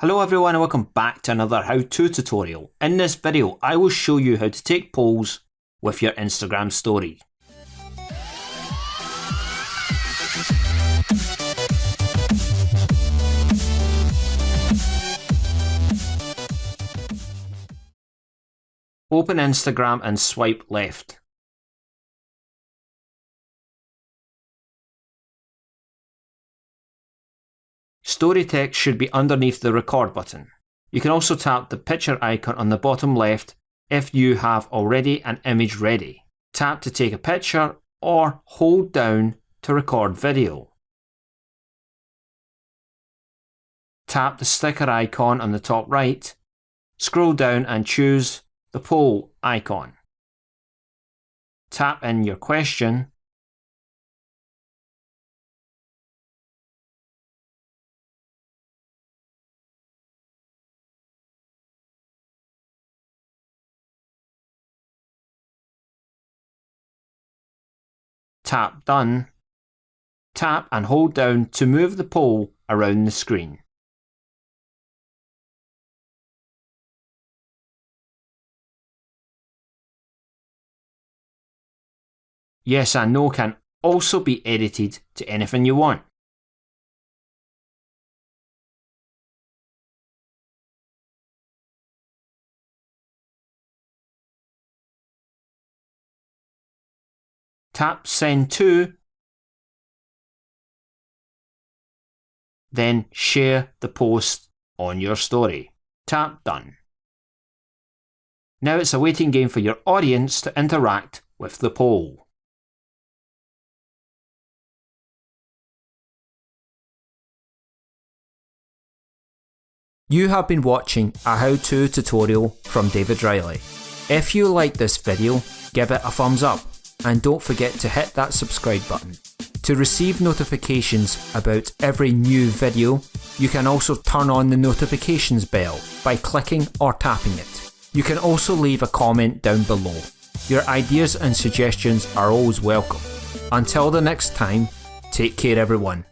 Hello everyone and welcome back to another how-to tutorial. In this video I will show you how to take polls with your Instagram story. Open Instagram and swipe left. Story text should be underneath the record button. You can also tap the picture icon on the bottom left if you have already an image ready. Tap to take a picture or hold down to record video. Tap the sticker icon on the top right, scroll down and choose the poll icon. Tap in your question. Tap Done. Tap and hold down to move the poll around the screen. Yes and no can also be edited to anything you want. Tap Send To, then share the post on your story. Tap Done. Now it's a waiting game for your audience to interact with the poll. You have been watching a how-to tutorial from David Riley. If you like this video, give it a thumbs up. And don't forget to hit that subscribe button. To receive notifications about every new video, you can also turn on the notifications bell by clicking or tapping it. You can also leave a comment down below. Your ideas and suggestions are always welcome. Until the next time, take care everyone.